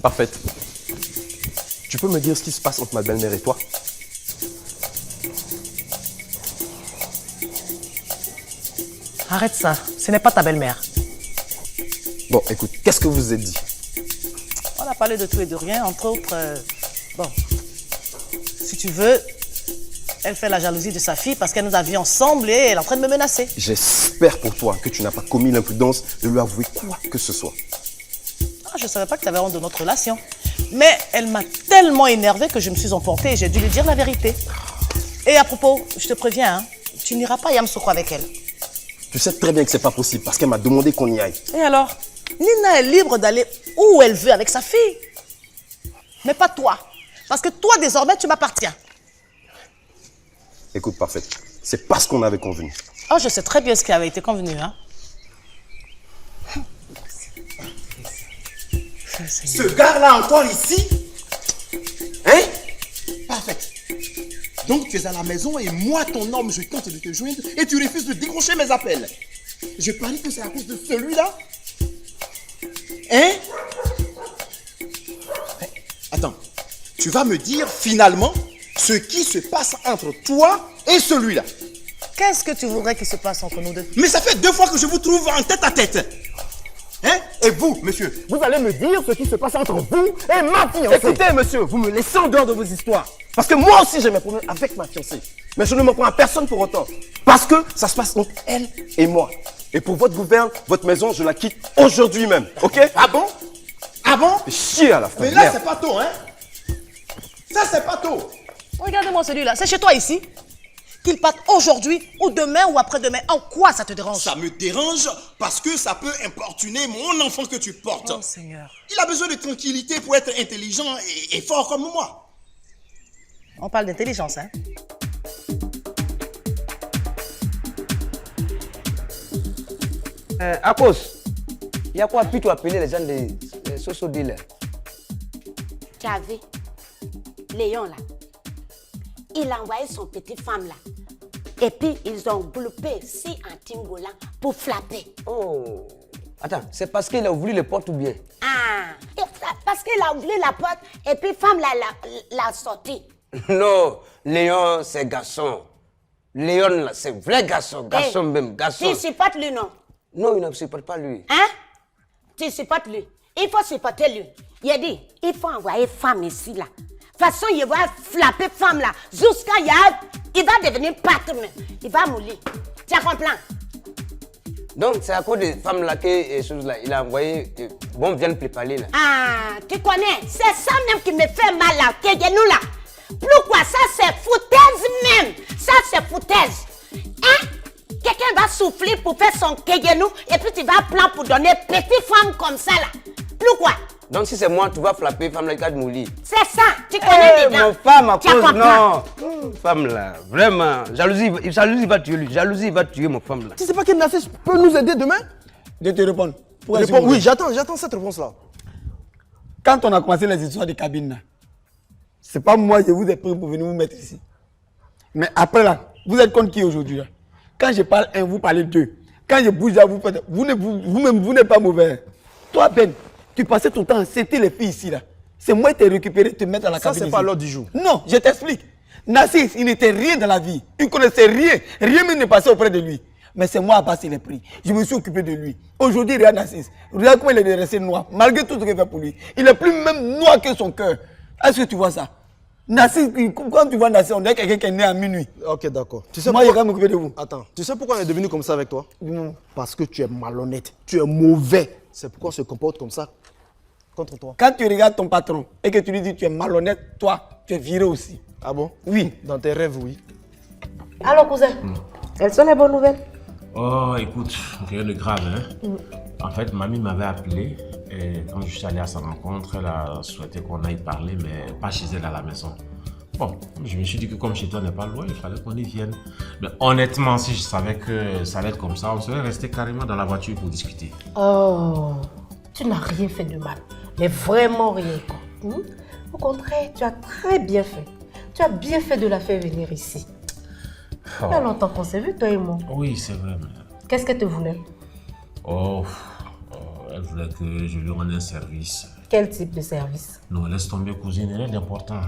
Parfaite. Tu peux me dire ce qui se passe entre ma belle-mère et toi? Arrête ça, ce n'est pas ta belle-mère. Bon, écoute, qu'est-ce que vous vous êtes dit? On a parlé de tout et de rien, entre autres... bon, si tu veux, elle fait la jalousie de sa fille parce qu'elle nous a vus ensemble et elle est en train de me menacer. J'espère pour toi que tu n'as pas commis l'imprudence de lui avouer quoi que ce soit. Ah, je ne savais pas que tu avais honte de notre relation. Mais elle m'a tellement énervée que je me suis emportée et j'ai dû lui dire la vérité. Et à propos, je te préviens, hein, tu n'iras pas à Yamoussoukro avec elle. Tu sais très bien que c'est pas possible parce qu'elle m'a demandé qu'on y aille. Et alors? Nina est libre d'aller où elle veut avec sa fille. Mais pas toi. Parce que toi, désormais, tu m'appartiens. Écoute, Parfaite, c'est pas ce qu'on avait convenu. Oh, je sais très bien ce qui avait été convenu, hein. Ce gars-là encore ici? Hein? Parfaite. Donc tu es à la maison et moi, ton homme, je tente de te joindre et tu refuses de décrocher mes appels. Je parie que c'est à cause de celui-là. Hein? Attends, tu vas me dire finalement ce qui se passe entre toi et celui-là. Qu'est-ce que tu voudrais qu'il se passe entre nous deux? Mais ça fait 2 fois que je vous trouve en tête à tête. Hein? Et vous, monsieur, vous allez me dire ce qui se passe entre vous et ma fiancée. Écoutez, monsieur, vous me laissez en dehors de vos histoires. Parce que moi aussi, j'ai mes problèmes avec ma fiancée. Mais je ne m'en prends à personne pour autant. Parce que ça se passe entre elle et moi. Et pour votre gouverne, votre maison, je la quitte aujourd'hui même. Ok? Ah bon? Ah bon? Chier à la fin. Mais là, Merde. c'est pas tôt, hein? Ça, c'est pas tôt. Regardez-moi celui-là, c'est chez toi ici. Qu'il parte aujourd'hui ou demain ou après-demain. En quoi ça te dérange? Ça me dérange parce que ça peut importuner mon enfant que tu portes. Oh Seigneur. Il a besoin de tranquillité pour être intelligent et fort comme moi. On parle d'intelligence, hein? Akos, il y a quoi plutôt appeler les gens des social dealers? Tu as vu, Léon là, il a envoyé son petite femme là. Et puis ils ont groupé 6 anti-Golan pour flapper. Oh, attends, c'est parce qu'il a ouvert les portes ou bien? Ah, parce qu'il a ouvert la porte et puis femme là l'a sorti. Non, Léon c'est garçon. Léon là, c'est vrai garçon, garçon même, garçon. Tu supportes lui non? Non, il ne supporte pas lui. Hein? Tu supportes lui? Il faut supporter lui. Il a dit, il faut envoyer femme ici là. De toute façon, il va flapper femme là. Jusqu'à il va devenir patron. Il va mourir. Tu as compris? Donc c'est à cause des femmes là que choses là, il a envoyé, bon, viens préparer là. Ah, tu connais? C'est ça même qui me fait mal là. Que nous là. Pourquoi? Ça c'est foutaise même. Ça c'est foutaise. Hein? Quelqu'un va souffler pour faire son kégenou et puis tu vas plan pour donner petite femme comme ça là. Pourquoi? Donc si c'est moi, tu vas flapper femme là, il va te mourir. C'est ça, tu connais dedans. Mon femme à Tu as cause, compris? non. Femme là, vraiment, jalousie va tuer lui. Jalousie va tuer mon femme là. Tu sais pas que Nasser peut nous aider demain? De te répondre. Oui, j'attends cette réponse-là. Quand on a commencé les histoires de cabine, là, c'est pas moi, je vous ai pris pour venir vous mettre ici. Mais après là, vous êtes contre qui aujourd'hui là? Quand je parle un, vous parlez deux. Quand je bouge là, vous n'êtes pas mauvais. Toi, Ben, tu passais ton temps à citer les filles ici là. C'est moi qui t'ai récupéré, te mettre à la cabine. Ça, c'est pas l'ordre du jour. Non, je t'explique. Nasser, il n'était rien dans la vie. Il ne connaissait rien. Rien même ne passait auprès de lui. Mais c'est moi à passer les prix. Je me suis occupé de lui. Aujourd'hui, regarde Nasser. Regarde comment il est resté noir. Malgré tout ce qu'il fait pour lui. Il est plus même noir que son cœur. Est-ce que tu vois ça? Nasser, quand tu vois Nasser, on dirait quelqu'un qui est né à minuit. Ok, d'accord. Tu sais Moi, pourquoi... je vais m'occuper de vous. Attends, tu sais pourquoi on est devenu comme ça avec toi? Non. Parce que tu es malhonnête, tu es mauvais. C'est pourquoi on se comporte comme ça contre toi. Quand tu regardes ton patron et que tu lui dis tu es malhonnête, toi, tu es viré aussi. Ah bon? Oui. Dans tes rêves, oui. Alors, cousin, elles sont les bonnes nouvelles? Oh, écoute, rien de grave, hein. En fait, mamie m'avait appelé et quand je suis allé à sa rencontre, elle a souhaité qu'on aille parler, mais pas chez elle à la maison. Bon, je me suis dit que comme chez toi n'est pas loin, il fallait qu'on y vienne. Mais honnêtement, si je savais que ça allait être comme ça, on serait resté carrément dans la voiture pour discuter. Oh, tu n'as rien fait de mal, mais vraiment rien. Au contraire, tu as très bien fait. Tu as bien fait de la faire venir ici. Il y a longtemps qu'on s'est vu, toi et moi. Oui, c'est vrai, mais... Qu'est-ce qu'elle te voulait? Oh, elle voulait que je lui rende un service. Quel type de service? Non, laisse tomber, cousine, rien d'important.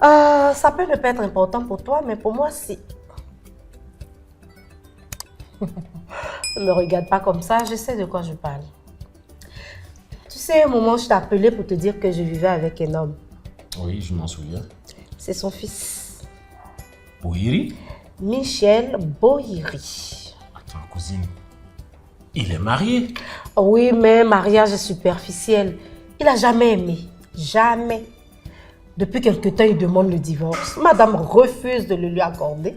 Ça peut ne pas être important pour toi, mais pour moi, si. Ne me regarde pas comme ça, je sais de quoi je parle. Tu sais, un moment, je t'ai appelé pour te dire que je vivais avec un homme. Oui, je m'en souviens. C'est son fils. Bohiri? Michel Bohiri. Attends, cousine. Il est marié? Oui, mais mariage superficiel. Il n'a jamais aimé. Jamais. Depuis quelque temps, il demande le divorce. Madame refuse de le lui accorder.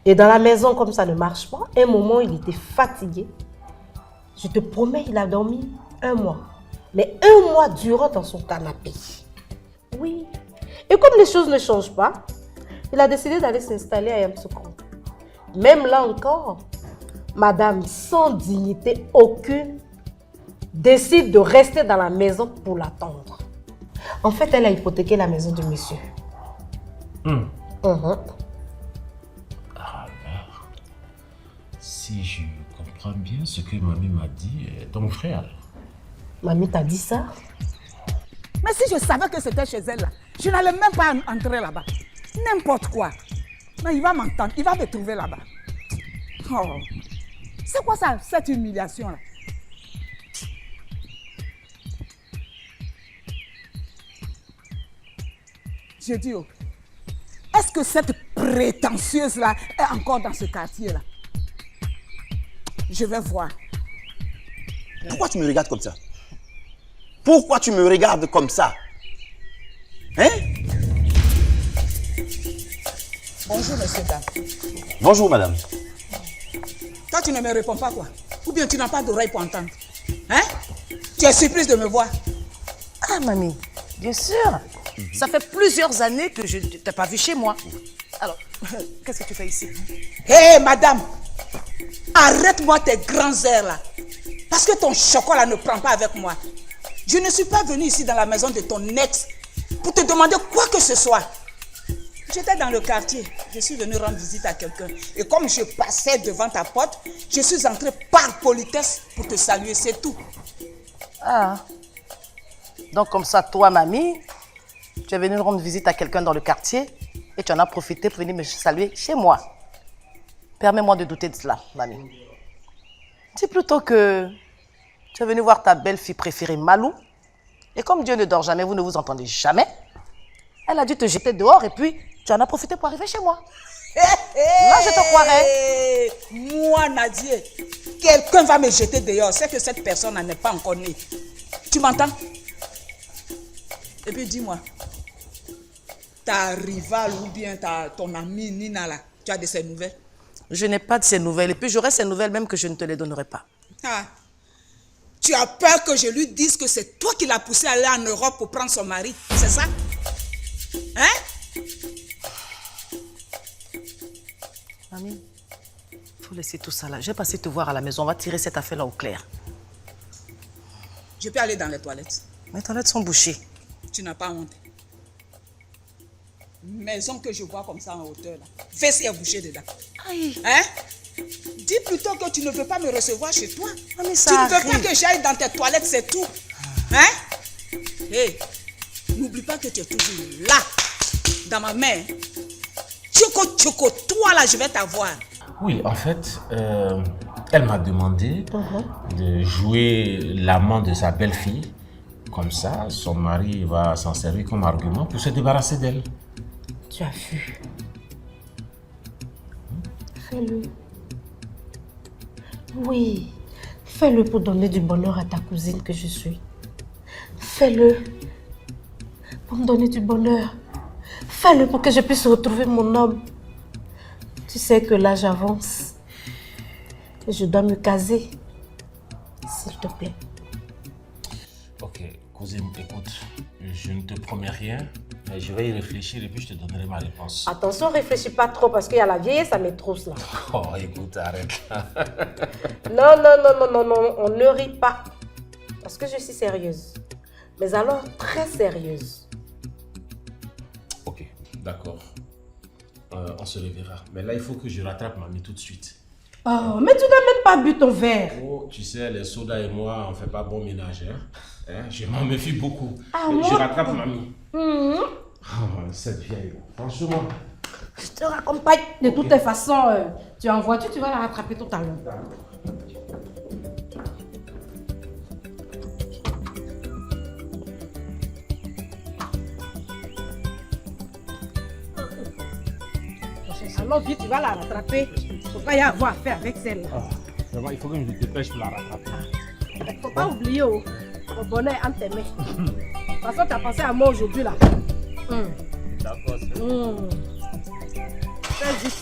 Et dans la maison, comme ça ne marche pas, un moment, il était fatigué. Je te promets, il a dormi 1 mois. Mais 1 mois durant dans son canapé. Oui. Et comme les choses ne changent pas, il a décidé d'aller s'installer à Yamoussoukro. Même là encore, madame, sans dignité aucune, décide de rester dans la maison pour l'attendre. En fait, elle a hypothéqué la maison de monsieur. Alors, si je comprends bien ce que mamie m'a dit, ton frère. Mamie t'a dit ça? Mais si je savais que c'était chez elle, là, je n'allais même pas entrer là-bas. N'importe quoi. Mais il va m'entendre, il va me trouver là-bas. Oh. C'est quoi ça, cette humiliation-là? Je dis, oh, est-ce que cette prétentieuse-là est encore dans ce quartier-là? Je vais voir. Pourquoi tu me regardes comme ça? Pourquoi tu me regardes comme ça? Hein? Bonjour, monsieur, dame. Bonjour, madame. Toi, tu ne me réponds pas, quoi? Ou bien tu n'as pas d'oreille pour entendre? Hein? Tu es surprise de me voir? Ah, mamie, bien sûr. Ça fait plusieurs années que je ne t'ai pas vu chez moi. Alors, qu'est-ce que tu fais ici? Hé, madame! Arrête-moi tes grands airs, là. Parce que ton chocolat ne prend pas avec moi. Je ne suis pas venue ici dans la maison de ton ex pour te demander quoi que ce soit. J'étais dans le quartier. Je suis venue rendre visite à quelqu'un. Et comme je passais devant ta porte, je suis entrée par politesse pour te saluer, c'est tout. Ah. Donc comme ça, toi, mamie, tu es venue rendre visite à quelqu'un dans le quartier et tu en as profité pour venir me saluer chez moi. Permets-moi de douter de cela, mamie. Dis plutôt que tu es venue voir ta belle-fille préférée, Malou. Et comme Dieu ne dort jamais, vous ne vous entendez jamais, elle a dû te jeter dehors et puis tu en as profité pour arriver chez moi. Là, je te croirais. Moi, Nadia, quelqu'un va me jeter dehors. C'est que cette personne n'est pas encore née. Tu m'entends? Et puis dis-moi, ta rivale ou bien ton amie Nina, là, tu as de ses nouvelles? Je n'ai pas de ces nouvelles. Et puis j'aurai ces nouvelles même que je ne te les donnerai pas. Ah. Tu as peur que je lui dise que c'est toi qui l'as poussé à aller en Europe pour prendre son mari, c'est ça? Hein? Mamie, il faut laisser tout ça là. J'ai passé te voir à la maison. On va tirer cette affaire-là au clair. Je peux aller dans les toilettes. Mes toilettes sont bouchées. Tu n'as pas honte. Maison que je vois comme ça en hauteur, là. Fesse est bouchée dedans. Aïe. Hein? Dis plutôt que tu ne veux pas me recevoir chez toi. Ah, mais tu ça ne veux arrive. pas que j'aille dans tes toilettes, c'est tout. Hein? Hé, n'oublie pas que tu es toujours là, dans ma main. Tchoko, toi là, je vais t'avoir. Oui, en fait, elle m'a demandé de jouer l'amant de sa belle-fille. Comme ça, son mari va s'en servir comme argument pour se débarrasser d'elle. Tu as vu. Fais-le. Oui. Fais-le pour donner du bonheur à ta cousine que je suis. Fais-le. Pour me donner du bonheur. Fais-le pour que je puisse retrouver mon homme. Tu sais que là, j'avance. Et je dois me caser. S'il te plaît. Ok, cousine, écoute, je ne te promets rien, mais je vais y réfléchir et puis je te donnerai ma réponse. Attention, réfléchis pas trop parce qu'il y a la vieillesse, ça me trousse là. Oh, écoute, arrête. Non, on ne rit pas. Parce que je suis sérieuse. Mais alors, très sérieuse. Ok, d'accord. On se reverra. Mais là, il faut que je rattrape mamie tout de suite. Oh, mais tu n'as même pas bu ton verre. Oh, tu sais, les sodas et moi, on fait pas bon ménage. Hein? Je m'en méfie beaucoup. Ah, Je moi? rattrape mamie. Oh, cette vieille, franchement. Je te raccompagne. De toutes les façons, tu es en voiture, tu vas la rattraper tout à l'heure. Alors vite, tu vas la rattraper. Faut pas y avoir à faire avec celle-là. Vraiment, il faut que je me dépêche pour la rattraper. Faut pas oublier, le bonheur entre tes mains. De toute façon, tu as pensé à moi aujourd'hui, là. D'accord, c'est Fais vite.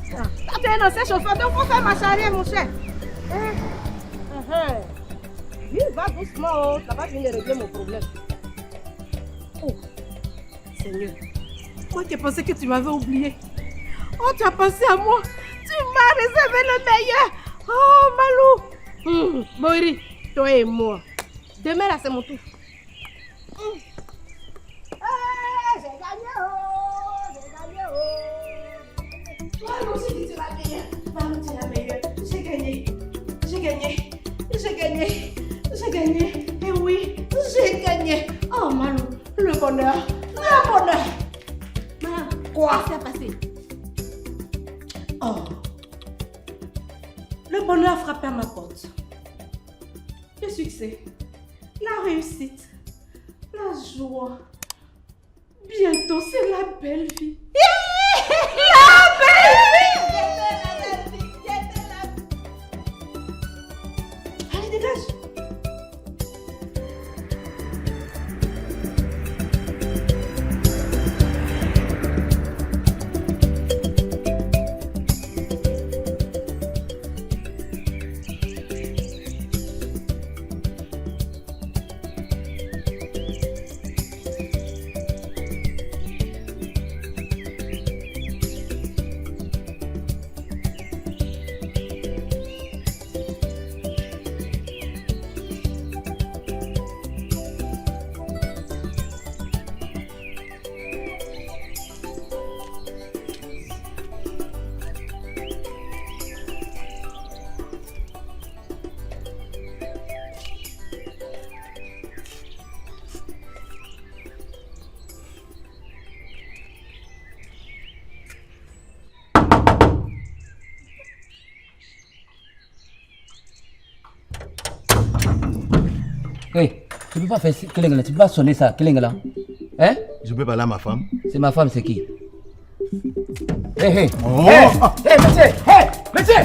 Quand tu es un ancien chauffeur, donc faut faire marche arrière, mon cher. Oui, va doucement, oh. Ça va venir régler mon problème. Oh, Seigneur. Moi qui pensais que tu m'avais oublié. Oh, tu as pensé à moi. Tu m'as réservé le meilleur. Oh, Malou. Boiri, toi et moi. Demain, là, c'est mon tour. J'ai gagné, oh. J'ai gagné, oh. Toi aussi, tu es la meilleure. Malou, tu es la meilleure. J'ai gagné. J'ai gagné. J'ai gagné. J'ai gagné. Et oui, j'ai gagné. Oh, Malou, le bonheur. Le bonheur. Malou, quoi s'est passé? Oh. Le bonheur a frappé à ma porte. Le succès, la réussite, la joie. Bientôt, c'est la belle vie. La belle vie! Allez, dégage! Hey, tu peux pas faire Kelengala, tu peux pas sonner ça, Kelengala. Hein? Je peux parler à ma femme. C'est ma femme, c'est qui? Hey, Oh. Hey, monsieur! Hey, monsieur!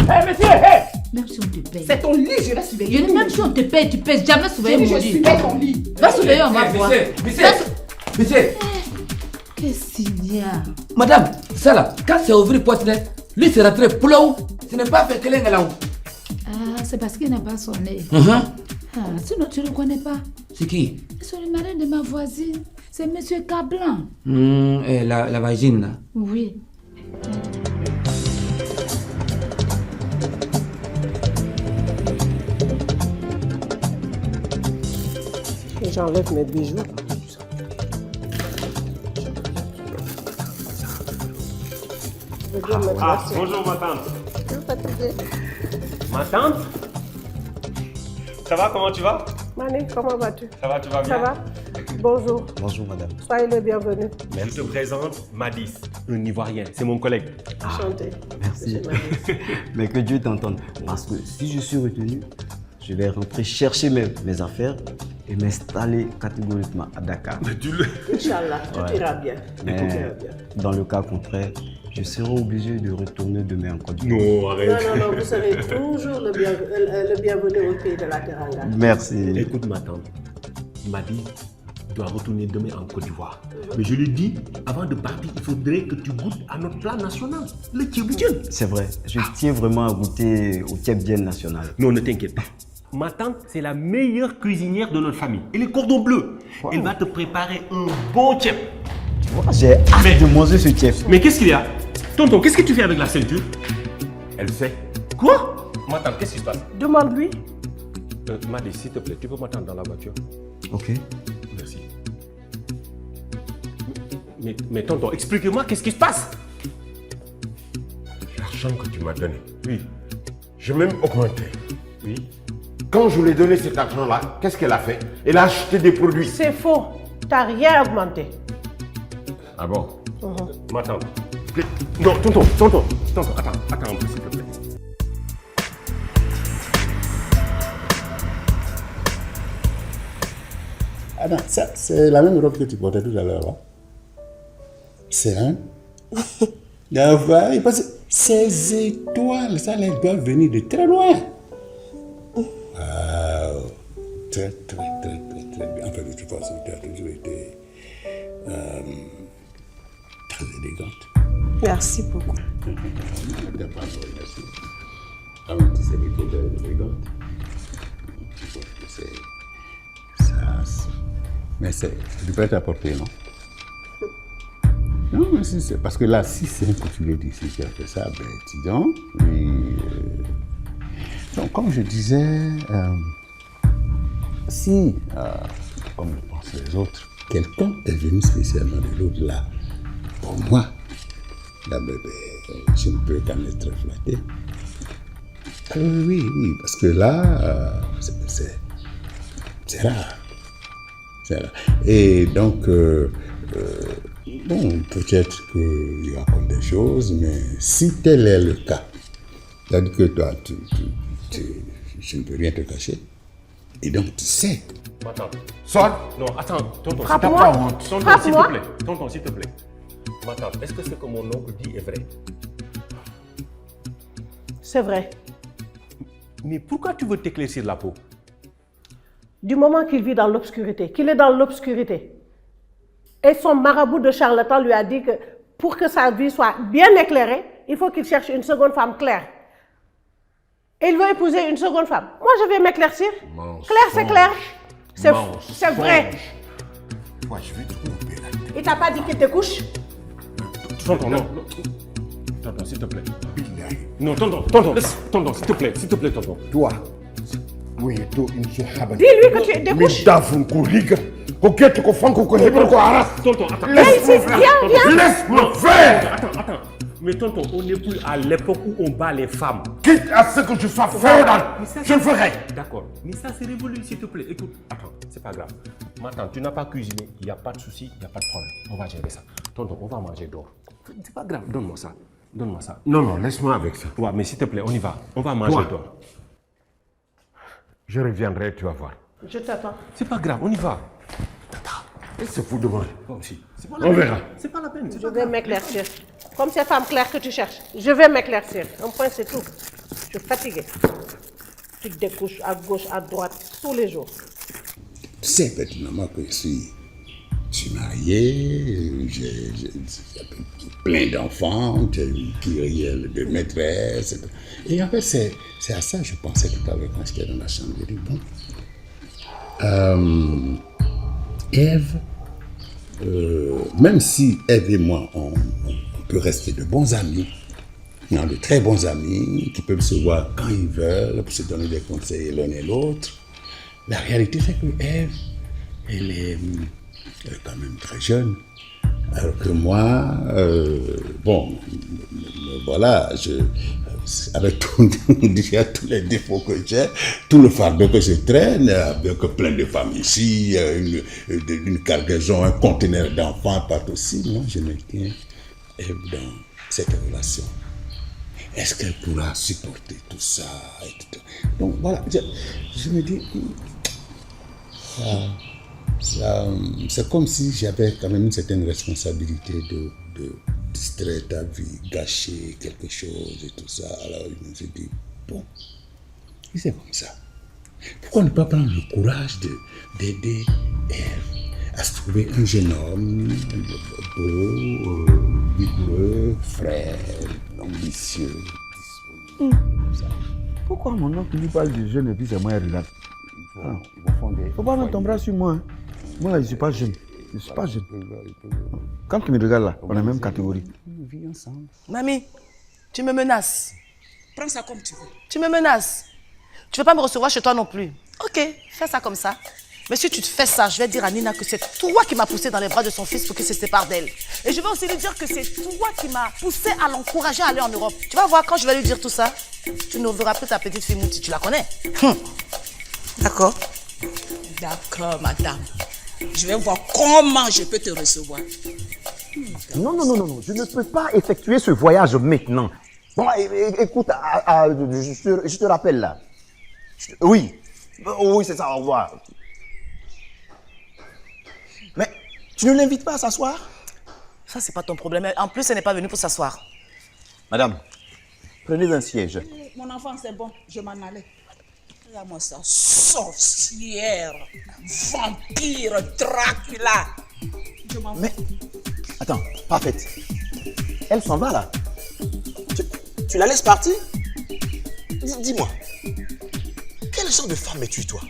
Hey, monsieur! Hey! Même si on te paye. C'est ton lit, je vais surveiller. Même si on te paye, tu pèses jamais surveiller mon Je lit. surveille ton lit. Va surveiller, on va voir. Monsieur! Qu'est-ce qu'il y a? Madame, ça là, quand c'est ouvert porte là, lui c'est rentré plou. Ce n'est pas fait Kelengala. Ah, c'est parce qu'il n'a pas sonné. Ah, sinon tu ne le connais pas. C'est qui? C'est le mari de ma voisine. C'est Monsieur Cablan. La vagine là. Oui. Et j'enlève mes bijoux. Bonjour ma tante. Ma tante? Ça va, comment tu vas? Mané, comment vas-tu? Ça va, tu vas bien? Ça va? Bonjour. Bonjour madame. Soyez le bienvenu. Je te présente Madis, un Ivoirien, c'est mon collègue. Enchanté. Merci. Mais que Dieu t'entende. Parce que si je suis retenu, je vais rentrer chercher mes affaires et m'installer catégoriquement à Dakar. Mais tu le... Inch'Allah, tout ira bien. Mais Tout ira bien. dans le cas contraire, je serai obligé de retourner demain en Côte d'Ivoire. Non, arrête. Non, vous serez toujours le bienvenu au pays de la Teranga. Merci. Écoute ma tante, Madi doit retourner demain en Côte d'Ivoire. Mais je lui dis, avant de partir, il faudrait que tu goûtes à notre plat national, le tchéboudienne. C'est vrai, je tiens vraiment à goûter au tchéboudienne national. Non, ne t'inquiète pas. Ma tante, c'est la meilleure cuisinière de notre famille. Elle est cordon bleu. Wow. Elle va te préparer un bon tchèp. J'ai hâte de manger ce tchèp. Mais qu'est-ce qu'il y a? Tonton, qu'est-ce que tu fais avec la ceinture? Elle sait. Quoi? Ma tante, qu'est-ce qui se passe? Demande-lui. Madi, s'il te plaît, tu peux m'attendre dans la voiture? Ok. Merci. Mais tonton, expliquez-moi qu'est-ce qui se passe. L'argent que tu m'as donné, oui. J'ai même augmenté. Oui. Quand je lui ai donné cet argent-là, qu'est-ce qu'elle a fait? Elle a acheté des produits. C'est faux. T'as rien augmenté. Ah bon? Ma tante. Non, tonton, attends, un peu s'il te plaît. Ah non, ça, c'est la même robe que tu portais tout à l'heure, là. C'est un. Parce que ces étoiles, ça, elles doivent venir de très loin. Waouh. Très bien. Enfin, de toute façon, tu as toujours été très élégante. Merci beaucoup. T'as pas merci. Ah oui, tu sais que tu es élégante. C'est ça. Mais tu peux t'apporter, non? Non, mais c'est parce que là, si c'est un couturier d'ici qui a fait ça, ben, dis donc. Donc, comme je disais, si, comme le pensent les autres, quelqu'un est venu spécialement de l'au-delà pour moi, là, je ne peux qu'en être flatté. Oui, parce que là, c'est rare. Et donc, bon, peut-être qu'il y raconte des choses, mais si tel est le cas, c'est-à-dire que toi, je ne peux rien te cacher, et donc tu sais. Attends, sors. Non, attends, tonton, s'il te plaît. Tonton, s'il te plaît. Attends, est-ce que ce que mon oncle dit est vrai? C'est vrai. Mais pourquoi tu veux t'éclaircir la peau? Du moment qu'il vit dans l'obscurité, qu'il est dans l'obscurité, et son marabout de charlatan lui a dit que pour que sa vie soit bien éclairée, il faut qu'il cherche une seconde femme claire. Et il veut épouser une seconde femme. Moi, je vais m'éclaircir. Claire, c'est clair. C'est vrai. Moi, je vais te couper là. Il t'a pas dit qu'il te couche? Tonton, non. Tonton, s'il te plaît. Non, tonton, s'il te plaît, tonton. Toi. Dis-lui que tu découches. Tonton, attends. Laisse-moi faire. Attends. Mais tonton, on n'est plus à l'époque où on bat les femmes. Quitte à ce que je sois féodal, je le ferai. D'accord. Mais ça, c'est révolu, s'il te plaît. Écoute, attends, c'est pas grave. Maintenant, tu n'as pas cuisiné, il n'y a pas de souci, il n'y a pas de problème. On va gérer ça. Tonton, on va manger dehors. C'est pas grave, donne-moi ça. Non, laisse-moi avec ça. Ouais, mais s'il te plaît, on y va. On va manger dehors. Je reviendrai, tu vas voir. Je t'attends. C'est pas grave, on y va. Elle se fout de moi. On verra. C'est pas la peine. Je vais m'éclaircir. Comme ces femmes claires que tu cherches, je vais m'éclaircir. Un point, c'est tout. Je suis fatiguée. Tu te découches à gauche, à droite, tous les jours. Tu sais pertinemment que je suis marié, j'ai plein d'enfants, j'ai une kyrielle de maîtresse. Et en fait, c'est à ça que je pensais tout à l'heure quand j'étais dans la chambre. J'ai dit, bon, Ève, même si Ève et moi, on peut rester de bons amis, de très bons amis, qui peuvent se voir quand ils veulent, pour se donner des conseils l'un et l'autre, la réalité c'est que Ève, elle est quand même très jeune. Alors que moi, bon, voilà, avec déjà tous les défauts que j'ai, tout le fardeau que je traîne, avec plein de femmes ici, une cargaison, un conteneur d'enfants partout aussi, moi je me tiens dans cette relation. Est-ce qu'elle pourra supporter tout ça et tout. Donc voilà, je me dis, c'est comme si j'avais quand même une certaine responsabilité de distraire ta vie, gâcher quelque chose et tout ça. Alors je me suis dit, bon, si c'est comme ça, pourquoi ne pas prendre le courage d'aider Ève à se trouver un jeune homme beau, vigoureux, frère, ambitieux, disponible. Pourquoi mon oncle lui parle de jeune et puis c'est moi qui regarde? Il faut pas mettre ton bras sur moi. Moi là, je ne suis pas jeune. Quand tu me regardes là, on est la même catégorie. On vit ensemble. Mamie, tu me menaces. Prends ça comme tu veux. Tu me menaces. Tu ne veux pas me recevoir chez toi non plus. Ok, fais ça comme ça. Mais si tu te fais ça, je vais dire à Nina que c'est toi qui m'as poussé dans les bras de son fils pour qu'il se sépare d'elle. Et je vais aussi lui dire que c'est toi qui m'as poussé à l'encourager à aller en Europe. Tu vas voir, quand je vais lui dire tout ça, tu ne verras plus ta petite fille Mouti, tu la connais. D'accord. D'accord, madame. Je vais voir comment je peux te recevoir. Non, je ne peux pas effectuer ce voyage maintenant. Bon, écoute, je te rappelle là. Oui, c'est ça, au revoir. Mais tu ne l'invites pas à s'asseoir? Ça, c'est pas ton problème. En plus, elle n'est pas venue pour s'asseoir. Madame, prenez un siège. Mon enfant, c'est bon, je m'en allais. Regarde-moi ça, sorcière, vampire, Dracula. Je m'en Mais, attends, parfaite. Elle s'en va là. Tu la laisses partir? Dis-moi, quel genre de femme es-tu, toi?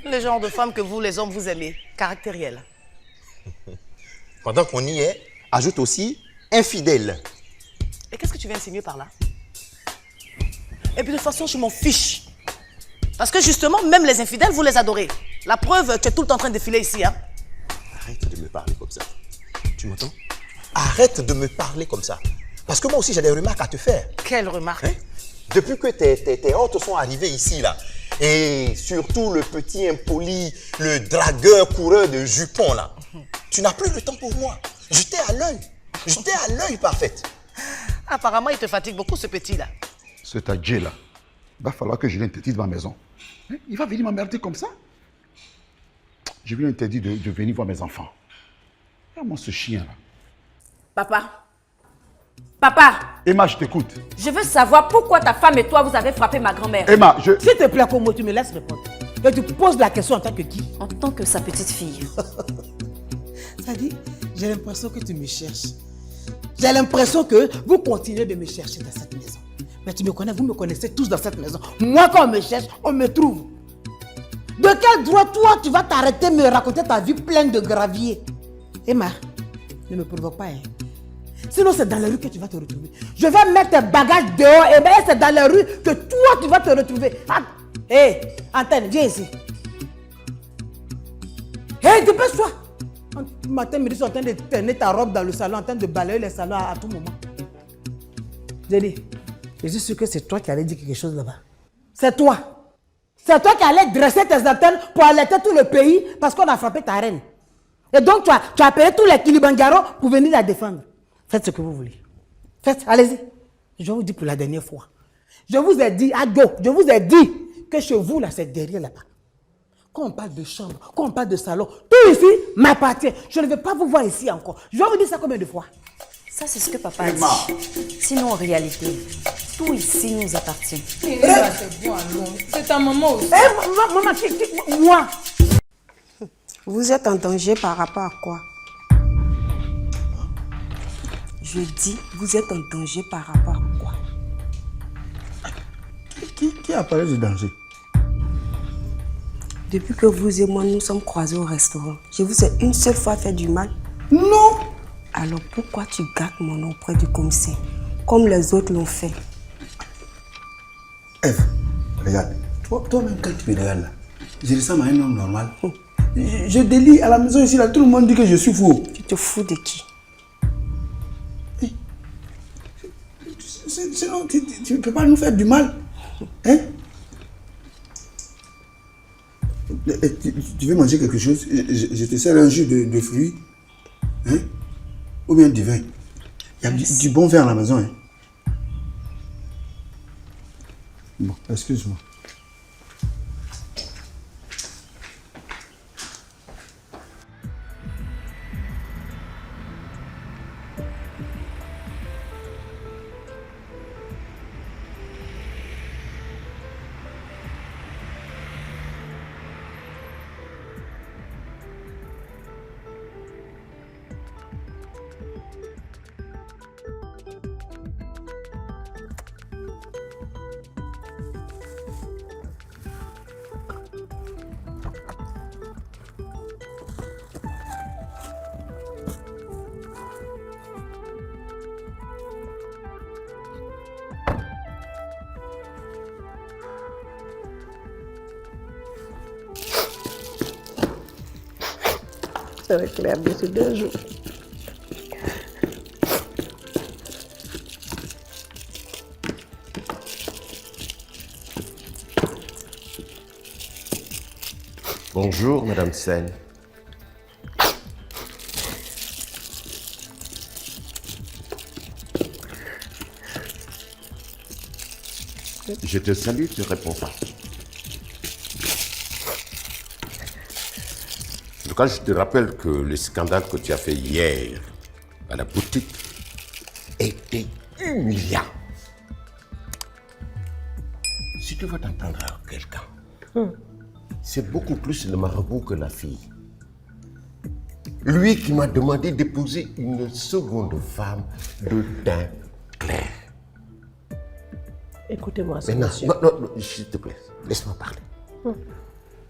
Le genre de femme que vous, les hommes, vous aimez. Caractérielle. Pendant qu'on y est, ajoute aussi infidèle. Et qu'est-ce que tu viens insinuer par là? Et puis de toute façon, je m'en fiche. Parce que justement, même les infidèles, vous les adorez. La preuve, tu es tout le temps en train de défiler ici. Hein? Arrête de me parler comme ça. Tu m'entends? Arrête de me parler comme ça. Parce que moi aussi, j'ai des remarques à te faire. Quelle remarque? Depuis que tes hôtes sont arrivés ici, là, et surtout le petit impoli, le dragueur coureur de jupons, là, tu n'as plus le temps pour moi. J'étais à l'œil. J'étais à l'œil, parfaite. Apparemment, il te fatigue beaucoup, ce petit-là. C'est à Dieu là. Il va falloir que je l'interdise de ma maison. Hein? Il va venir m'emmerder comme ça. Je lui ai interdit de venir voir mes enfants. Regarde-moi ce chien là. Papa. Papa. Emma, je t'écoute. Je veux savoir pourquoi ta femme et toi, vous avez frappé ma grand-mère. Emma, je... S'il te plaît, Congo, tu me laisses répondre. Et tu poses la question en tant que qui? En tant que sa petite fille. Ça dit, j'ai l'impression que tu me cherches. J'ai l'impression que vous continuez de me chercher dans cette maison. Mais tu me connais, vous me connaissez tous dans cette maison. Moi, quand on me cherche, on me trouve. De quel droit, toi, tu vas t'arrêter de me raconter ta vie pleine de gravier? Emma, ne me provoque pas, hein. Sinon, c'est dans la rue que tu vas te retrouver. Je vais mettre tes bagages dehors et bien c'est dans la rue que toi, tu vas te retrouver. Hé, Antenne, viens ici. Hé, dépêche-toi. Matin, midi, ils sont en train de tenir ta robe dans le salon, en train de balayer les salons à tout moment. Zélie, je suis sûr que c'est toi qui allais dire quelque chose là-bas. C'est toi. C'est toi qui allais dresser tes antennes pour alerter tout le pays parce qu'on a frappé ta reine. Et donc, tu as payé tous les Kilimanjaro pour venir la défendre. Faites ce que vous voulez. Faites, allez-y. Je vous dis pour la dernière fois. Je vous ai dit, ado, je vous ai dit que chez vous, là, c'est derrière là-bas. Quand on parle de chambre, quand on parle de salon, tout ici m'appartient. Je ne vais pas vous voir ici encore. Je vais vous dire ça combien de fois? Ça, c'est ce que papa a dit. Sinon, en réalité, tout ici nous appartient. C'est bon, allons. C'est ta maman aussi. Maman, moi. Vous êtes en danger par rapport à quoi? Je dis, vous êtes en danger par rapport à quoi? Qui a parlé de danger? Depuis que vous et moi nous sommes croisés au restaurant, je vous ai une seule fois fait du mal? Non! Alors pourquoi tu gardes mon nom auprès du commissaire, comme les autres l'ont fait? Eve, regarde, toi-même quand tu me regardes là, je ressemble à un homme normal. Je délie à la maison ici, là, tout le monde dit que je suis fou. Tu te fous de qui? Sinon, tu ne peux pas nous faire du mal. Hein? Tu veux manger quelque chose? Je te sers un jus de fruits. Hein? Ou bien du vin. Il y a du bon vin à la maison. Hein? Bon, excuse-moi. Ça va être clair d'ici 2 jours. Bonjour, Madame Sen. Je te salue, tu ne réponds pas. En tout cas, je te rappelle que le scandale que tu as fait hier à la boutique était humiliant. Si tu veux t'entendre à quelqu'un, c'est beaucoup plus le marabout que la fille. Lui qui m'a demandé d'épouser une seconde femme de teint clair. Écoutez-moi, Mais non, monsieur. non, s'il te plaît, laisse-moi parler.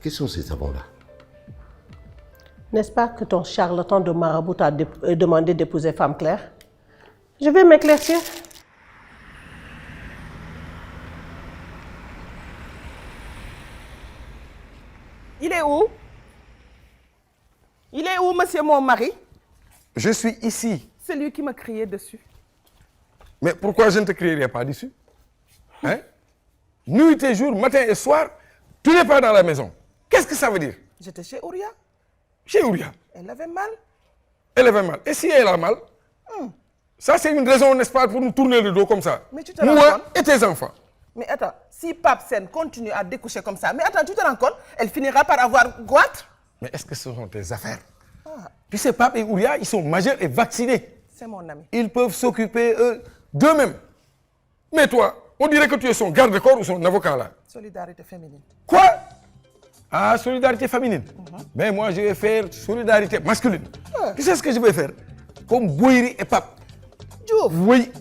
Quels sont ces savons-là? N'est-ce pas que ton charlatan de marabout t'a demandé d'épouser femme claire? Je vais m'éclaircir. Il est où? Il est où, monsieur mon mari? Je suis ici. C'est lui qui m'a crié dessus. Mais pourquoi je ne te crierai pas dessus? Hein? Nuit et jour, matin et soir, tu n'es pas dans la maison. Qu'est-ce que ça veut dire? J'étais chez Ouria. Chez Ouria. Elle avait mal. Elle avait mal. Et si elle a mal, ça c'est une raison, n'est-ce pas, pour nous tourner le dos comme ça. Mais tu te rends Moi compte? et tes enfants. Mais attends, si Pape Sen continue à découcher comme ça, mais attends, tu te rends compte? Elle finira par avoir goitre. Mais est-ce que ce sont tes affaires? Tu sais, Pape et Ouria, ils sont majeurs et vaccinés. C'est mon ami. Ils peuvent s'occuper d'eux-mêmes. Mais toi, on dirait que tu es son garde-corps ou son avocat là. Solidarité féminine. Quoi? Ah, solidarité féminine. Mais moi, je vais faire solidarité masculine. Tu sais ce que je vais faire? Comme Bouiri et Pape. Oui.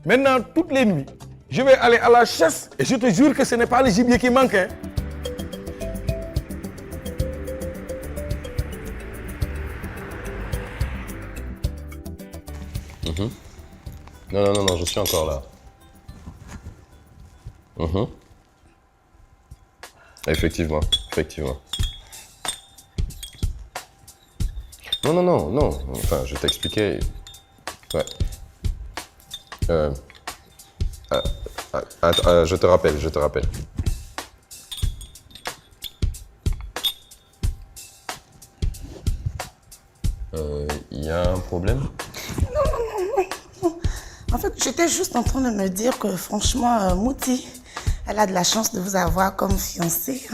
Maintenant, toutes les nuits, je vais aller à la chasse et je te jure que ce n'est pas le gibier qui manque. Hein. Non, je suis encore là. Effectivement. Non. Enfin, je t'expliquais. Ouais. Je te rappelle. Il y a un problème? Non. En fait, j'étais juste en train de me dire que franchement, Mouti, elle a de la chance de vous avoir comme fiancée.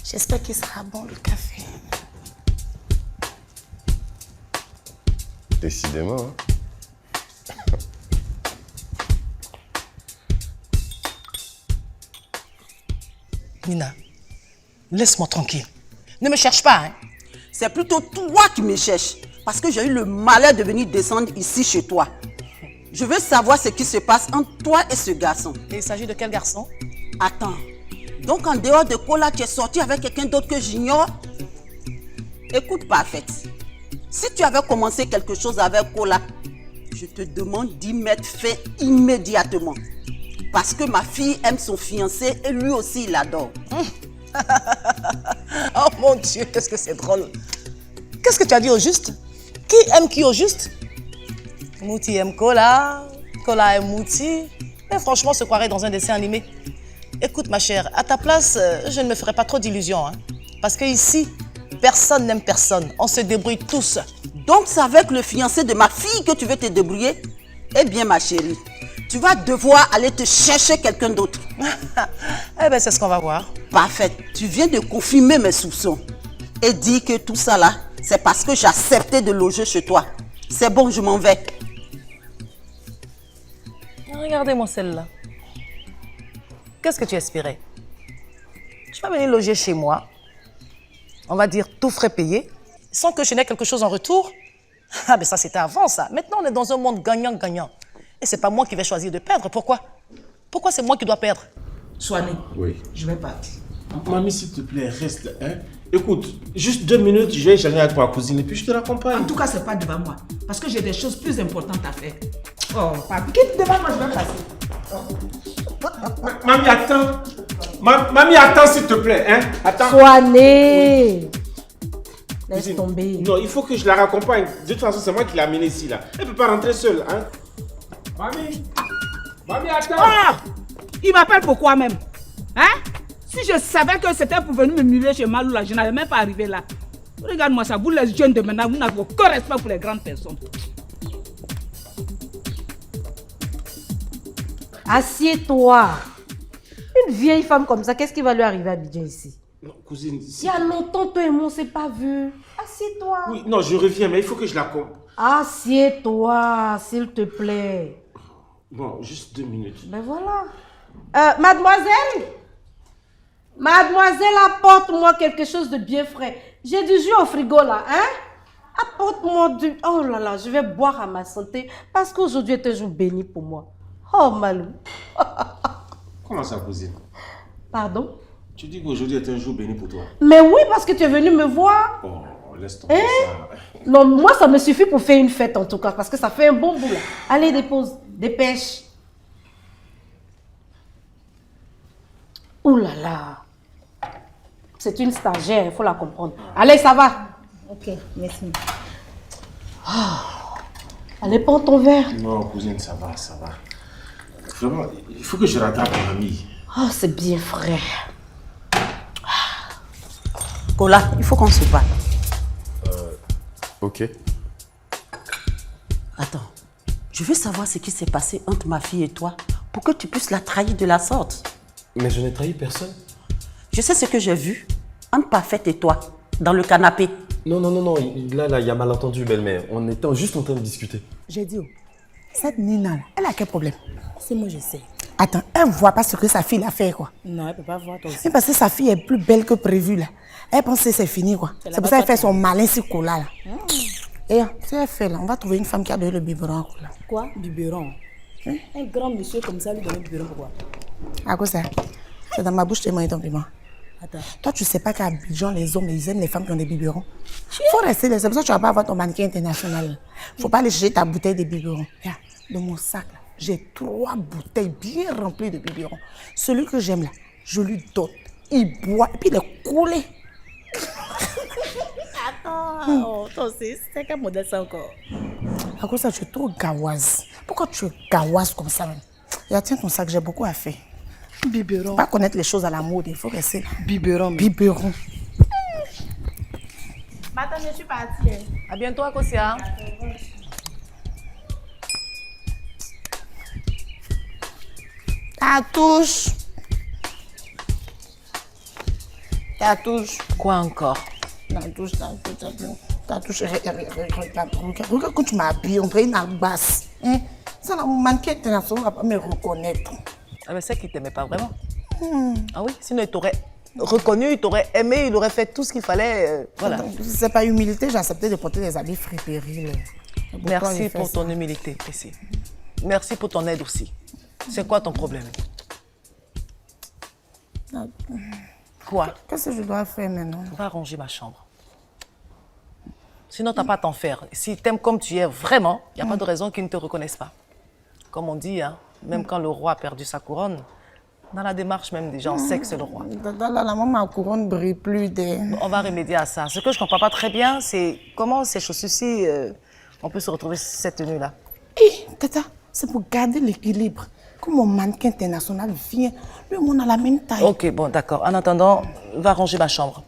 J'espère qu'il sera bon le café. Décidément. Hein. Nina, laisse-moi tranquille. Ne me cherche pas, hein. C'est plutôt toi qui me cherches. Parce que j'ai eu le malheur de venir descendre ici chez toi. Je veux savoir ce qui se passe entre toi et ce garçon. Et il s'agit de quel garçon? Attends. Donc en dehors de Kola, tu es sorti avec quelqu'un d'autre que j'ignore? Écoute, Parfaite. Si tu avais commencé quelque chose avec Kola, je te demande d'y mettre fin immédiatement. Parce que ma fille aime son fiancé et lui aussi il l'adore. Oh mon Dieu, qu'est-ce que c'est drôle. Qu'est-ce que tu as dit au juste? Qui aime qui au juste? Mouti aime Kola, Kola aime Mouti. Mais franchement, on se croirait dans un dessin animé. Écoute ma chère, à ta place, je ne me ferai pas trop d'illusions. Hein, parce que ici, personne n'aime personne. On se débrouille tous. Donc c'est avec le fiancé de ma fille que tu veux te débrouiller? Eh bien ma chérie, tu vas devoir aller te chercher quelqu'un d'autre. Eh bien c'est ce qu'on va voir. Parfait, tu viens de confirmer mes soupçons. Et dis que tout ça là, c'est parce que j'ai accepté de loger chez toi. C'est bon, je m'en vais. Regardez-moi celle-là. Qu'est-ce que tu espérais? Tu vas venir loger chez moi. On va dire tout frais payé, sans que je n'ai quelque chose en retour. Ah, mais ça, c'était avant, ça. Maintenant, on est dans un monde gagnant-gagnant. Et c'est pas moi qui vais choisir de perdre. Pourquoi? Pourquoi c'est moi qui dois perdre? Soigné. Oui. Je vais partir. Mamie, s'il te plaît, reste. Hein? Écoute, juste 2 minutes, je vais échanger avec ma cousine et puis je te raccompagne. En tout cas, c'est pas devant moi. Parce que j'ai des choses plus importantes à faire. Oh, pas quitte devant moi, je vais passer. Mamie, attends. Mamie, attends s'il te plaît. Hein? Attends. Sois né. Laisse Cousine, tomber. Non, il faut que je la raccompagne. De toute façon, c'est moi qui l'ai amenée ici. Là. Elle ne peut pas rentrer seule. Hein? Mamie, attends. Ah! Il m'appelle pourquoi même? Hein? Si je savais que c'était pour venir me murer chez Malou, là, je n'allais même pas arriver là. Regarde-moi ça, vous les jeunes de maintenant, vous n'avez aucun respect pour les grandes personnes. Assieds-toi. Une vieille femme comme ça, qu'est-ce qui va lui arriver à Bidjan ici? Non, cousine. Il y a longtemps, toi et moi, on ne s'est pas vus. Assieds-toi. Oui, non, je reviens, mais il faut que je la compte. Assieds-toi, s'il te plaît. Bon, juste 2 minutes. Ben voilà. Mademoiselle, apporte-moi quelque chose de bien frais. J'ai du jus au frigo là, hein? Apporte-moi du... Oh là là, je vais boire à ma santé parce qu'aujourd'hui est un jour béni pour moi. Oh Malou. Comment ça, cousine? Pardon? Tu dis qu'aujourd'hui est un jour béni pour toi. Mais oui, parce que tu es venu me voir. Oh, laisse tomber ça. Non, moi ça me suffit pour faire une fête en tout cas, parce que ça fait un bon boulot. Allez, dépose, dépêche. Ouh là là. C'est une stagiaire, il faut la comprendre. Allez, ça va. Ok, merci. Allez, prends ton verre. Non, cousine, ça va, ça va. Vraiment, il faut que je rattrape mon amie. Oh, c'est bien frais. Cola, il faut qu'on se parle. Ok. Attends, je veux savoir ce qui s'est passé entre ma fille et toi pour que tu puisses la trahir de la sorte. Mais je n'ai trahi personne. Je sais ce que j'ai vu entre Parfaite et toi, dans le canapé. Non, là, il y a malentendu, belle-mère. On était juste en train de discuter. J'ai dit, cette Nina, elle a quel problème? C'est moi, je sais. Attends, elle ne voit pas ce que sa fille a fait, quoi. Non, elle peut pas voir toi aussi. C'est parce que sa fille est plus belle que prévu, là. Elle pense que c'est fini, quoi. C'est pour ça qu'elle fait son malin sur Cola, là. Et si elle fait, là, on va trouver une femme qui a donné le biberon à Cola. Quoi? Biberon? Un grand monsieur comme ça lui donne le biberon, pourquoi? À cause de ça, c'est dans ma bouche, tes moyens ton Attends. Toi, tu sais pas qu'à Abidjan, les hommes, ils aiment les femmes qui ont des biberons. Faut rester là. C'est pour ça que tu vas pas avoir ton mannequin international. Faut pas aller chercher ta bouteille de biberons. Regarde, dans mon sac, là, j'ai 3 bouteilles bien remplies de biberons. Celui que j'aime là, je lui donne. Il boit et puis il est coulé. Attends, toi aussi, c'est quel modèle ça encore? À cause de ça, tu es trop gawaze. Pourquoi tu es gawaze comme ça même? Et tiens ton sac, j'ai beaucoup à faire. Biberon. Pas connaître les choses à la mode, il faut rester. Biberon. Biberon. Attends, je suis partie. À bientôt, Akosia. Tatouche. Tatouche. Quoi encore? Tatouche. Regarde quand tu m'habilles, on dirait une albasse. Hein? Ça, mon mannequin international ne va pas me reconnaître. Ah mais c'est qu'il t'aimait pas vraiment. Ah oui, sinon il t'aurait reconnu, il t'aurait aimé, il aurait fait tout ce qu'il fallait. Voilà. C'est pas humilité, j'ai accepté de porter des habits friperies. Merci pour ton humilité, Tessie. Merci pour ton aide aussi. C'est quoi ton problème? Quoi? Qu'est-ce que je dois faire maintenant? Va ranger ma chambre. Sinon, tu n'as pas à t'en faire. Si tu aimes comme tu es vraiment, il n'y a pas de raison qu'ils ne te reconnaissent pas. Comme on dit, hein, même quand le roi a perdu sa couronne, dans la démarche même des gens, on sait que c'est le roi. Ma couronne ne brille plus. On va remédier à ça. Ce que je ne comprends pas très bien, c'est comment ces chaussures-ci, on peut se retrouver cette tenue-là. Tata, c'est pour garder l'équilibre. Comme mon mannequin international vient, lui, on a la même taille. Ok, bon, d'accord. En attendant, va ranger ma chambre.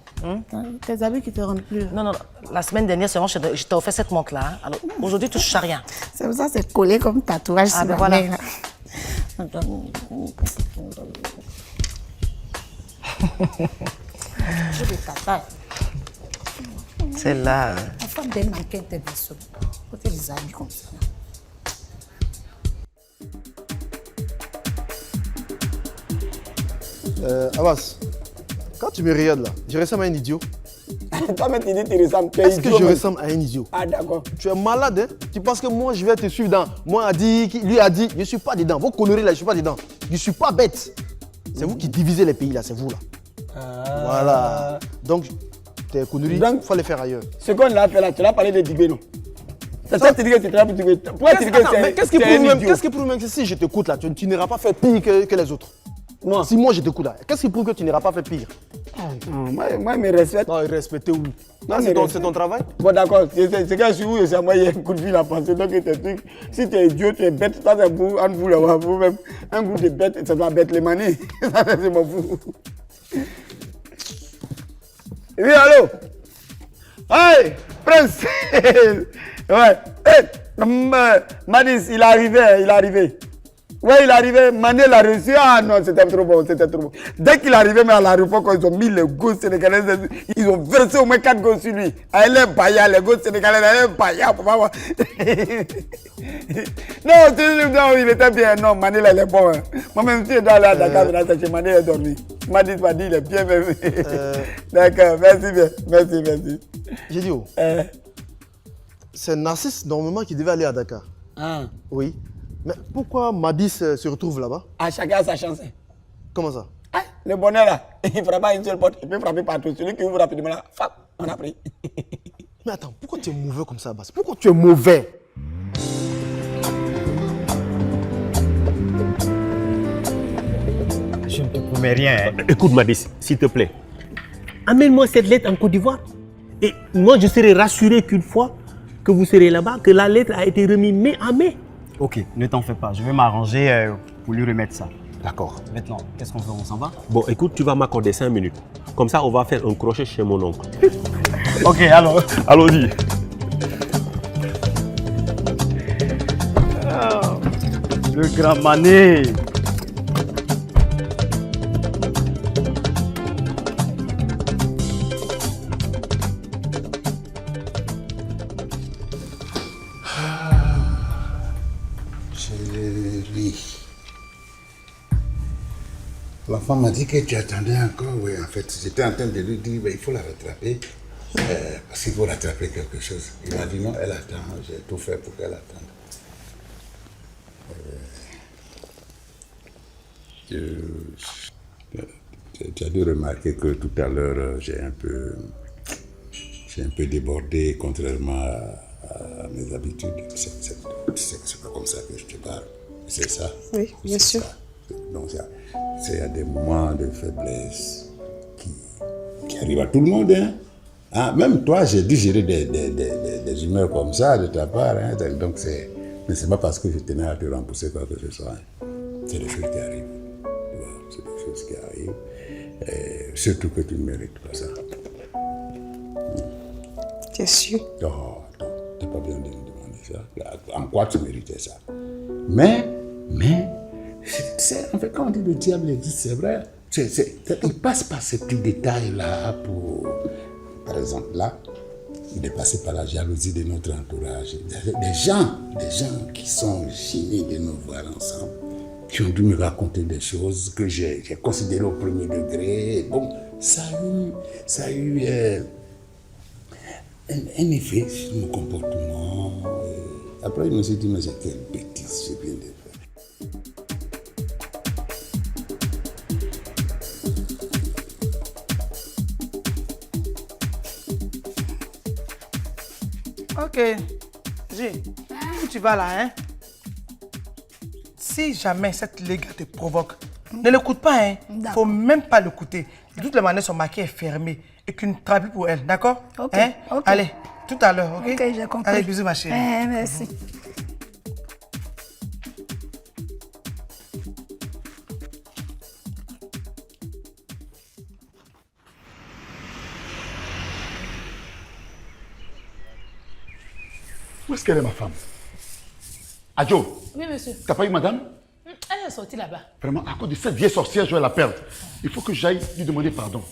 Tes habits qui te rendent plus. Non. La semaine dernière, seulement, je t'ai offert cette montre-là. Hein. Alors, aujourd'hui, tu ne touches à rien. C'est pour ça que c'est collé comme tatouage sur ben la voilà. main. Je vais tata. Celle-là. La femme d'un mannequin international. Faut faire des habits comme ça. Abbas, quand tu me regardes là, je ressemble à un idiot. Toi, mais tu dis que tu ressembles à un Est-ce idiot. que je ressemble à un idiot? Ah, d'accord. Tu es malade, hein? Tu penses que moi je vais te suivre dans. Moi a dit, lui a dit, je ne suis pas dedans. Vos conneries là, je ne suis pas dedans. Je ne suis pas bête. C'est vous qui divisez les pays là, c'est vous là. Voilà. Donc, tes conneries, il faut les faire ailleurs. Ce qu'on a fait là, tu l'as parlé de Dibé, non? C'est ça que tu dis que tu es là pour Dibé. Pourquoi tu dis que c'est Qu'est-ce qui prouve même que si je t'écoute là, tu n'iras pas faire pire que les autres? Moi. Si moi je t'écoute là, qu'est-ce qui prouve que tu n'iras pas faire pire? Moi, il me respecte. Non, il respecte où? C'est ton travail. Bon, d'accord. C'est quand je suis où, c'est moi, il y a un coup de fil à passer. Donc, tes trucs. Si tu es idiot, tu es bête. Ça, c'est vous, entre vous, là, vous-même. Un coup de bête, ça doit bête les manies. Ça, c'est mon fou. Oui, allô? Hey, Prince! Ouais. Hey, Madis, il est arrivé. Ouais, il est arrivé, Mané l'a reçu. Ah non, c'était trop bon. Dès qu'il est arrivé, mais à l'aéroport, quand ils ont mis les gosses sénégalais, ils ont versé au moins 4 gosses sur lui. Elle est païa, les gosses sénégalais, elle est païa, pour moi. Non, il était bien. Non, Mané, là, il est bon. Hein. Moi-même, si je dois aller à Dakar, chez Mané, il est dormi. Madis m'a dit, il est bien, même. D'accord, merci bien. Merci. J'ai dit, c'est Narcisse, normalement, qui devait aller à Dakar. Ah. Oui. Mais pourquoi Madis se retrouve là-bas? À chacun sa chance. Comment ça? Ah, le bonheur là, il ne frappe pas une seule porte, il peut frapper partout. Celui qui ouvre rapidement là, on a pris. Mais attends, pourquoi tu es mauvais comme ça, Bass? Pourquoi tu es mauvais? Je ne te promets rien. Écoute, Madis, s'il te plaît. Amène-moi cette lettre en Côte d'Ivoire. Et moi, je serai rassuré qu'une fois que vous serez là-bas, que la lettre a été remise main à main. Ok, ne t'en fais pas. Je vais m'arranger pour lui remettre ça. D'accord. Maintenant, qu'est-ce qu'on fait? On s'en va? Bon, écoute, tu vas m'accorder 5 minutes. Comme ça, on va faire un crochet chez mon oncle. Ok, alors. Allons-y. Le grand Mané. L'enfant m'a dit que tu attendais encore. Oui, en fait, j'étais en train de lui dire il faut la rattraper. Parce qu'il faut rattraper quelque chose. Il m'a dit non, elle attend. J'ai tout fait pour qu'elle attende. Tu as dû remarquer que tout à l'heure, j'ai un peu débordé, contrairement à mes habitudes. C'est pas comme ça que je te parle. C'est ça? Oui, bien sûr. Ça. Donc, il y a des moments de faiblesse qui arrivent à tout le monde. Hein? Ah, même toi, j'ai dû gérer des humeurs comme ça de ta part. Hein? Donc, mais c'est pas parce que je tenais à te rembourser quoi que ce soit. Hein? C'est des choses qui arrivent. C'est des choses qui arrivent. Et surtout que tu ne mérites pas ça. T'es sûr? Non, t'as pas besoin de me demander ça. En quoi tu méritais ça? Mais, en fait, quand on dit le diable existe, c'est vrai. Il passe par ces petits détails-là pour... Par exemple, là, il est passé par la jalousie de notre entourage. Des gens qui sont gênés de nous voir ensemble, qui ont dû me raconter des choses que j'ai considérées au premier degré. Bon, ça a eu un effet sur mon comportement. Après, je me suis dit, mais c'est quelle bêtise je viens de faire. Ok. G, où tu vas là, hein? Si jamais cette léga te provoque, ne l'écoute pas, hein? Faut même pas l'écouter. De toutes les manières, son maquis est fermé et qu'une trappe pour elle, d'accord? Ok, Hein? ok. Allez, tout à l'heure, ok? Ok, j'ai compris. Allez, bisous, ma chérie. Merci. Où est-ce qu'elle est, ma femme? Adjo, Oui, monsieur. t'as pas eu madame? Elle est sortie là-bas. Vraiment, à cause de cette vieille sorcière, je vais la perdre. Il faut que j'aille lui demander pardon.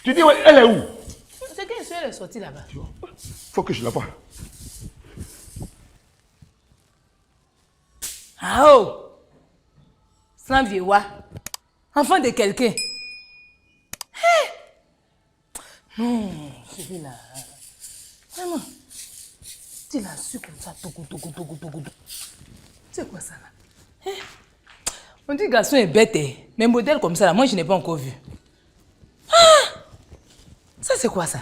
Tu dis, elle est où? C'est qu'elle elle est sortie là-bas. Il faut que je la voie. Ah oh! Sans vieux, enfant de quelqu'un. Non, celui-là. Vraiment. Tu l'as su comme ça, togo. C'est quoi ça là? On dit que le garçon est bête, mais modèle comme ça, là, moi je n'ai pas encore vu. Ah! Ça c'est quoi ça?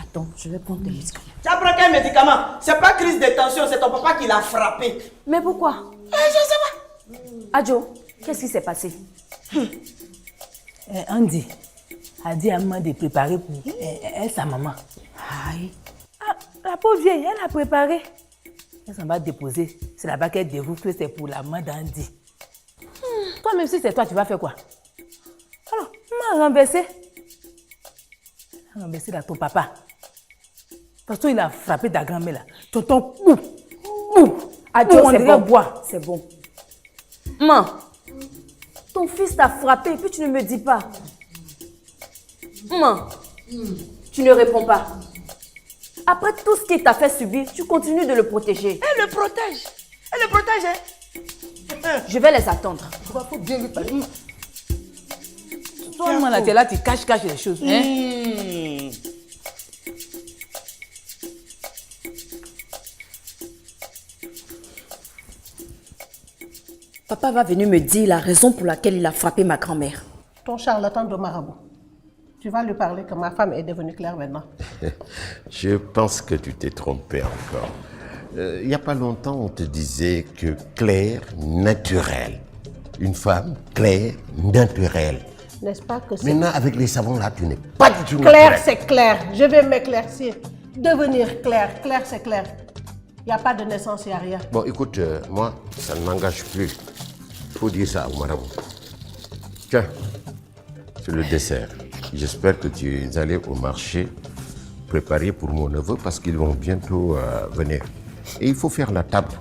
Attends, je vais prendre des médicaments. Tu as pris quel médicament? C'est pas crise de tension, c'est ton papa qui l'a frappé. Mais pourquoi? Je sais pas. Adjo, Qu'est-ce qui s'est passé? Andy a dit à maman de préparer pour elle, sa maman. Aïe. Ah, la pauvre vieille, elle a préparé. Elle s'en va déposer. C'est là-bas qu'elle découvre que c'est pour la maman d'Andy. Toi, même si c'est toi, tu vas faire quoi? Alors, m'a renversé. Renversé là, ton papa. Parce qu'il a frappé ta grand-mère là. Tonton, boum, boum. Adieu, on c'est dirait bon. bois. C'est bon. Maman, ton fils t'a frappé et puis tu ne me dis pas. Maman, tu ne réponds pas. Après tout ce qu'il t'a fait subir, tu continues de le protéger. Elle le protège. Elle le protège, hein? Je vais les attendre. Faut bien lui parler. Toi, maman, là, tu es là, tu caches les choses. Hein? Papa va venir me dire la raison pour laquelle il a frappé ma grand-mère. Ton charlatan de marabout. Tu vas lui parler que ma femme est devenue claire maintenant. Je pense que tu t'es trompé encore. Il n'y a pas longtemps, on te disait que Claire, naturelle. Une femme claire, naturelle. N'est-ce pas que c'est... Maintenant, avec les savons là, tu n'es pas du tout Claire, naturelle. c'est clair. Je vais m'éclaircir. Devenir clair. Clair, c'est clair. Il n'y a pas de naissance, il n'y a rien. Bon, écoute, moi, ça ne m'engage plus. Il faut dire ça au marabout. Tiens, c'est le dessert. J'espère que tu es allé au marché préparer pour mon neveu parce qu'ils vont bientôt venir. Et il faut faire la table.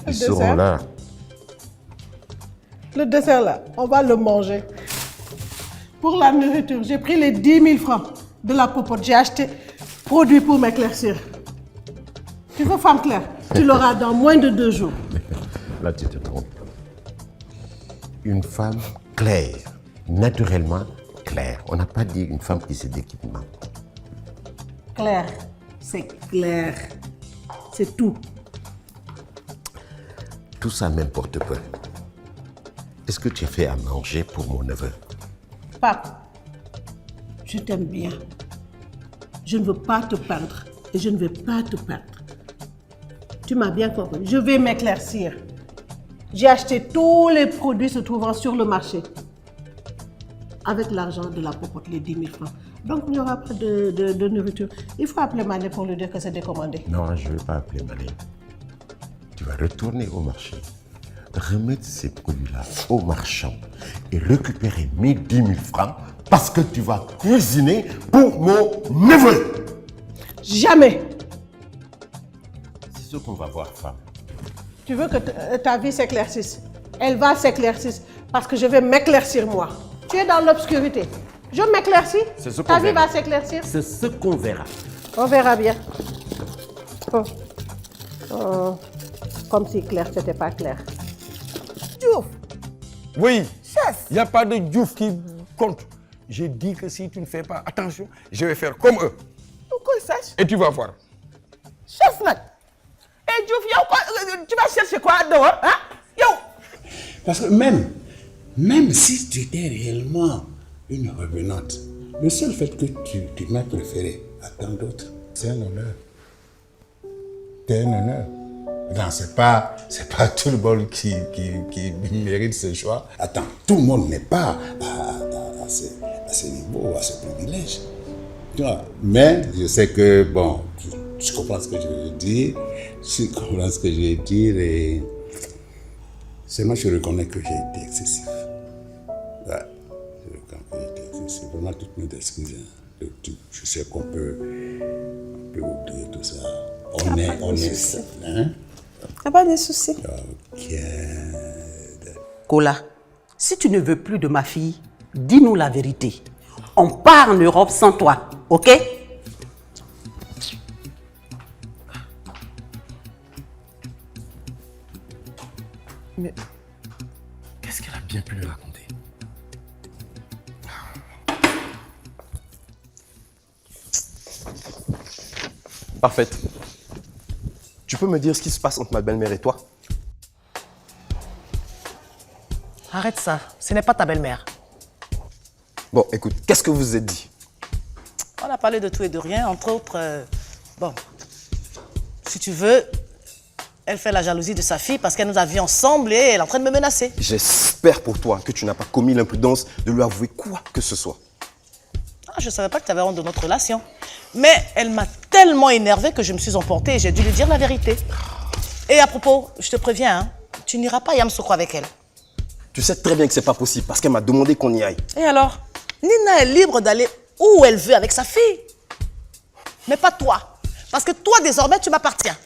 Ils seront dessert? là. Le dessert là, on va le manger. Pour la nourriture, j'ai pris les 10 000 francs de la popote. J'ai acheté produit pour m'éclaircir. Tu veux femme claire? Tu l'auras dans moins de 2 jours. Là, tu te trompes. Une femme claire, naturellement claire. On n'a pas dit une femme qui se d'équipement. Claire, c'est clair. C'est tout. Tout ça m'importe peu. Est-ce que tu as fait à manger pour mon neveu? Pape, je t'aime bien. Je ne veux pas te perdre et je ne vais pas te perdre. Tu m'as bien compris. Je vais m'éclaircir. J'ai acheté tous les produits se trouvant sur le marché. Avec l'argent de la popote, les 10 000 francs. Donc, il n'y aura pas de nourriture. Il faut appeler Mané pour lui dire que c'est décommandé. Non, je ne vais pas appeler Mané. Tu vas retourner au marché, remettre ces produits-là au marchand et récupérer mes 10 000 francs parce que tu vas cuisiner pour mon neveu. Jamais. C'est ce qu'on va voir, femme. Tu veux que ta vie s'éclaircisse. Elle va s'éclaircir parce que je vais m'éclaircir moi. Tu es dans l'obscurité. Je m'éclaircis. C'est ce qu'on Ta vie verra. va s'éclaircir. C'est ce qu'on verra. On verra bien. Oh. Oh. Comme si clair, c'était pas clair. Diouf. Oui. Chef. Il n'y a pas de Diouf qui compte. J'ai dit que si tu ne fais pas attention, je vais faire comme eux. Pourquoi ça? Et tu vas voir. Chef, Nat. Et Diouf, tu vas chercher quoi dehors? Hein? Yo! Parce que même si tu étais réellement une revenante, le seul fait que tu m'as préféré à tant d'autres, c'est un honneur. C'est un honneur. Non, c'est pas tout le monde qui mérite ce choix. Attends, tout le monde n'est pas à ce niveau, à ce privilège. Tu vois, mais je sais que, bon, tu comprends ce que je veux dire. Tu comprends ce que je veux dire et seulement je reconnais que j'ai été excessif. Ouais, je reconnais que j'ai été excessif. Vraiment, toutes mes excuses. Hein. Je sais qu'on peut oublier tout ça. On est hein? Ah, pas de soucis. Ok. Kola, si tu ne veux plus de ma fille, dis-nous la vérité. On part en Europe sans toi, ok? Mais qu'est-ce qu'elle a bien pu lui raconter? Parfait. Tu peux me dire ce qui se passe entre ma belle-mère et toi? Arrête ça, ce n'est pas ta belle-mère. Bon, écoute, qu'est-ce que vous vous êtes dit? On a parlé de tout et de rien, entre autres, bon, si tu veux, Elle fait la jalousie de sa fille parce qu'elle nous a vus ensemble et elle est en train de me menacer. J'espère pour toi que tu n'as pas commis l'imprudence de lui avouer quoi que ce soit. Ah, je ne savais pas que tu avais honte de notre relation. Mais elle m'a tellement énervée que je me suis emportée et j'ai dû lui dire la vérité. Et à propos, je te préviens, hein, tu n'iras pas à Yamoussoukro avec elle. Tu sais très bien que c'est pas possible parce qu'elle m'a demandé qu'on y aille. Et alors? Nina est libre d'aller où elle veut avec sa fille. Mais pas toi. Parce que toi, désormais, tu m'appartiens.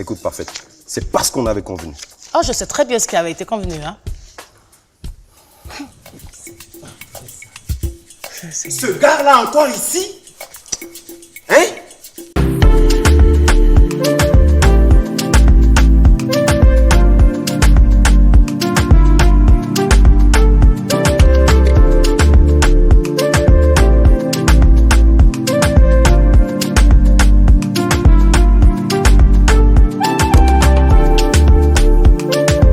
Écoute, Parfaite, c'est pas ce qu'on avait convenu. Oh, je sais très bien ce qui avait été convenu, hein. Ce gars-là encore ici,